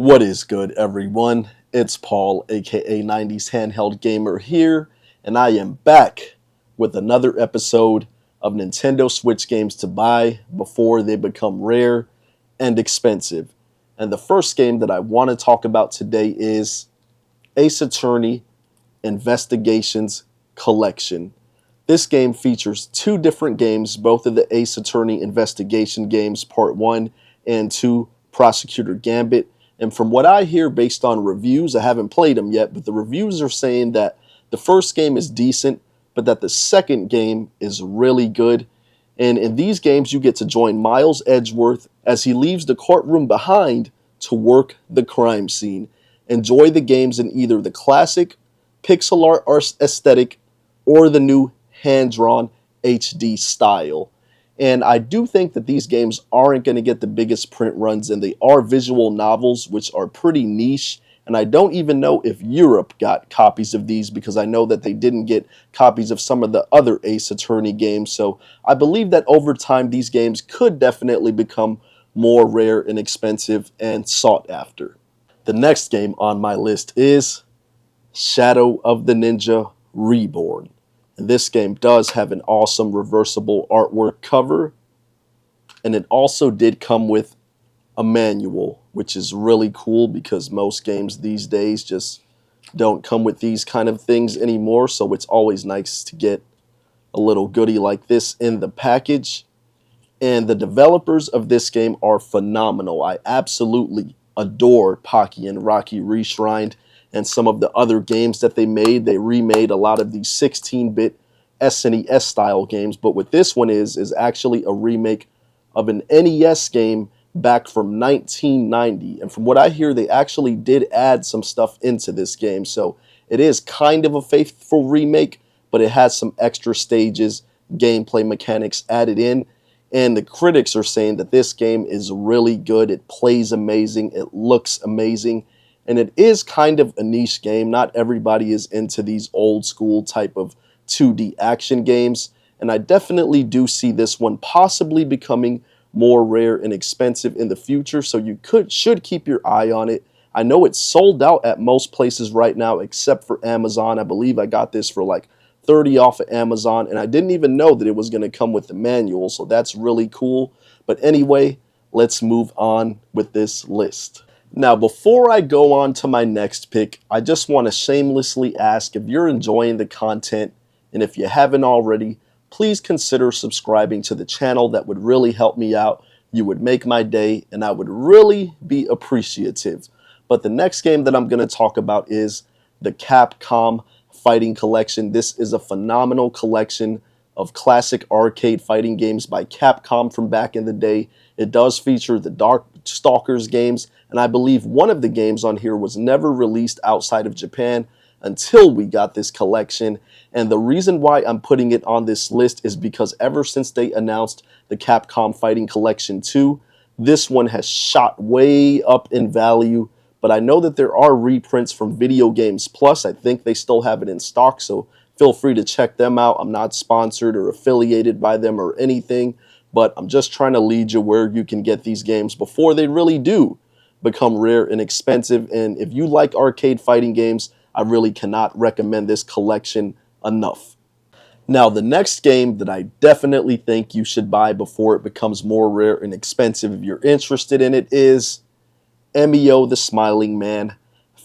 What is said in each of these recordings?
What is good, everyone? It's Paul, aka 90s Handheld Gamer here, and I am back with another episode of Nintendo Switch games to buy before they become rare and expensive. And the first game that I want to talk about today is Ace Attorney Investigations Collection. This game features two different games, both of the Ace Attorney Investigation games, Part 1 and 2, Prosecutor Gambit. And from what I hear based on reviews, I haven't played them yet, but the reviews are saying that the first game is decent, but that the second game is really good. And in these games, you get to join Miles Edgeworth as he leaves the courtroom behind to work the crime scene. Enjoy the games in either the classic pixel art aesthetic or the new hand-drawn HD style. And I do think that these games aren't going to get the biggest print runs, and they are visual novels, which are pretty niche. And I don't even know if Europe got copies of these, because I know that they didn't get copies of some of the other Ace Attorney games. So I believe that over time, these games could definitely become more rare and expensive and sought after. The next game on my list is Shadow of the Ninja Reborn. And this game does have an awesome reversible artwork cover, and it also did come with a manual, which is really cool because most games these days just don't come with these kind of things anymore, so it's always nice to get a little goodie like this in the package. And the developers of this game are phenomenal. I absolutely adore Pocky and Rocky Reshrined and some of the other games that they made. They remade a lot of these 16-bit SNES style games, but what this one is actually a remake of an NES game back from 1990. And from what I hear, they actually did add some stuff into this game, so it is kind of a faithful remake, but it has some extra stages, gameplay mechanics added in. And the critics are saying that this game is really good. It plays amazing, it looks amazing, and it is kind of a niche game. Not everybody is into these old school type of 2D action games, and I definitely do see this one possibly becoming more rare and expensive in the future, so you should keep your eye on it. I know it's sold out at most places right now except for Amazon. I believe I got this for like 30 off of Amazon, and I didn't even know that it was going to come with the manual, so that's really cool. But anyway, let's move on with this list. Now, before I go on to my next pick, I just want to shamelessly ask if you're enjoying the content, and if you haven't already, please consider subscribing to the channel. That would really help me out. You would make my day, and I would really be appreciative. But the next game that I'm going to talk about is the Capcom Fighting Collection. This is a phenomenal collection of classic arcade fighting games by Capcom from back in the day. It does feature the Darkstalkers games, and I believe one of the games on here was never released outside of Japan until we got this collection. And the reason why I'm putting it on this list is because ever since they announced the Capcom Fighting Collection 2, this one has shot way up in value. But I know that there are reprints from Video Games Plus. I think they still have it in stock, so feel free to check them out. I'm not sponsored or affiliated by them or anything, but I'm just trying to lead you where you can get these games before they really do become rare and expensive. And if you like arcade fighting games, I really cannot recommend this collection enough. Now, the next game that I definitely think you should buy before it becomes more rare and expensive, if you're interested in it, is Emio the Smiling Man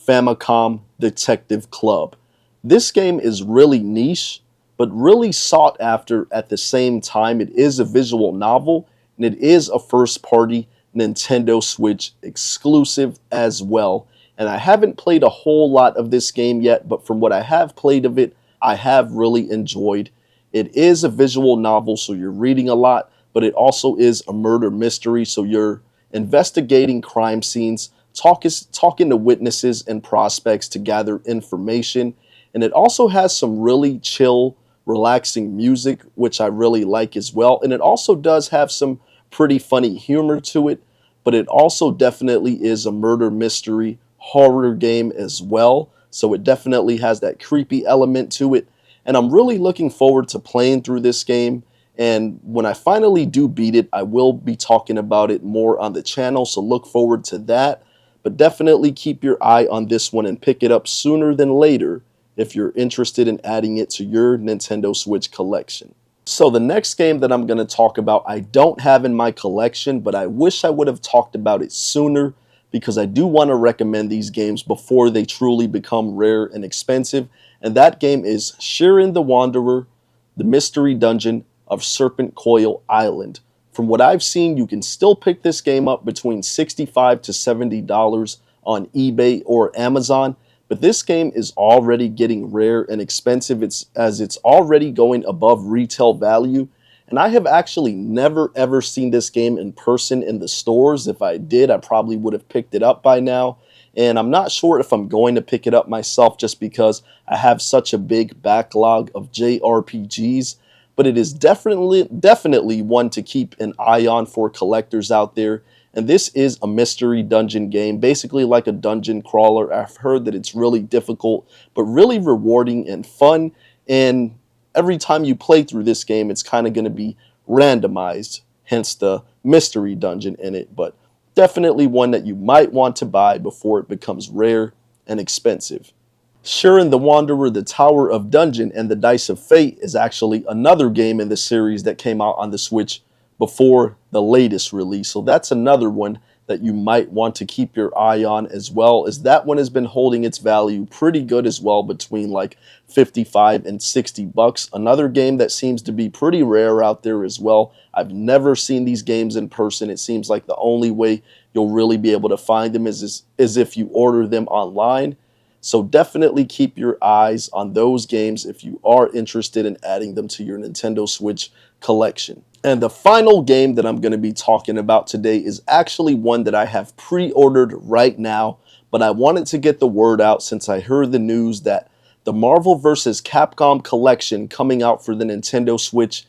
Famicom Detective Club. This game is really niche, but really sought after at the same time. It is a visual novel, and it is a first-party Nintendo Switch exclusive as well. And I haven't played a whole lot of this game yet, but from what I have played of it, I have really enjoyed. It is a visual novel, so you're reading a lot, but it also is a murder mystery, so you're investigating crime scenes, talking to witnesses and prospects to gather information. And it also has some really chill, relaxing music, which I really like as well. And it also does have some pretty funny humor to it, but it also definitely is a murder mystery horror game as well. So it definitely has that creepy element to it. And I'm really looking forward to playing through this game. And when I finally do beat it, I will be talking about it more on the channel, so look forward to that. but definitely keep your eye on this one and pick it up sooner than later if you're interested in adding it to your Nintendo Switch collection. So the next game that I'm going to talk about, I don't have in my collection, but I wish I would have talked about it sooner because I do want to recommend these games before they truly become rare and expensive. And that game is Shiren the Wanderer, the Mystery Dungeon of Serpent Coil Island. From what I've seen, you can still pick this game up between $65 to $70 on eBay or Amazon. But this game is already getting rare and expensive as it's already going above retail value. And I have actually never ever seen this game in person in the stores. If I did, I probably would have picked it up by now. And I'm not sure if I'm going to pick it up myself just because I have such a big backlog of JRPGs. But it is definitely one to keep an eye on for collectors out there. And this is a mystery dungeon game, basically like a dungeon crawler. I've heard that it's really difficult, but really rewarding and fun. And every time you play through this game, it's kind of going to be randomized, hence the mystery dungeon in it. But definitely one that you might want to buy before it becomes rare and expensive. Shiren the Wanderer, the Tower of Dungeon, and the Dice of Fate is actually another game in the series that came out on the Switch before the latest release. So that's another one that you might want to keep your eye on, as well as that one has been holding its value pretty good as well, between like 55 and 60 bucks. Another game that seems to be pretty rare out there as well. I've never seen these games in person. It seems like the only way you'll really be able to find them is if you order them online. So definitely keep your eyes on those games if you are interested in adding them to your Nintendo Switch collection. And the final game that I'm going to be talking about today is actually one that I have pre-ordered right now, but I wanted to get the word out since I heard the news that the Marvel vs. Capcom collection coming out for the Nintendo Switch,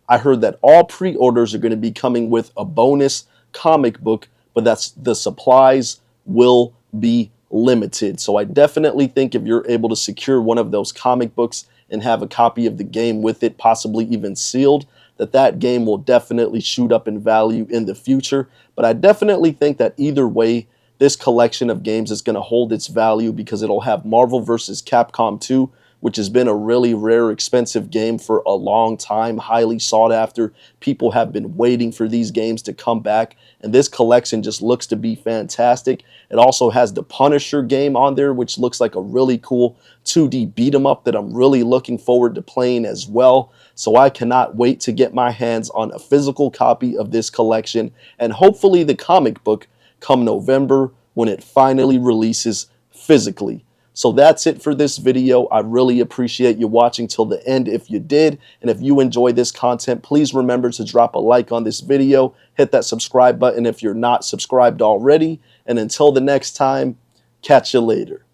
I heard that all pre-orders are going to be coming with a bonus comic book, but that's the supplies will be limited. So I definitely think if you're able to secure one of those comic books and have a copy of the game with it, possibly even sealed, that game will definitely shoot up in value in the future. But I definitely think that either way, this collection of games is going to hold its value because it'll have Marvel vs. Capcom 2, which has been a really rare, expensive game for a long time, highly sought after. People have been waiting for these games to come back, and this collection just looks to be fantastic. It also has the Punisher game on there, which looks like a really cool 2D beat 'em up that I'm really looking forward to playing as well. So I cannot wait to get my hands on a physical copy of this collection, and hopefully the comic book come November when it finally releases physically. So that's it for this video. I really appreciate you watching till the end if you did. And if you enjoy this content, please remember to drop a like on this video. Hit that subscribe button if you're not subscribed already. And until the next time, catch you later.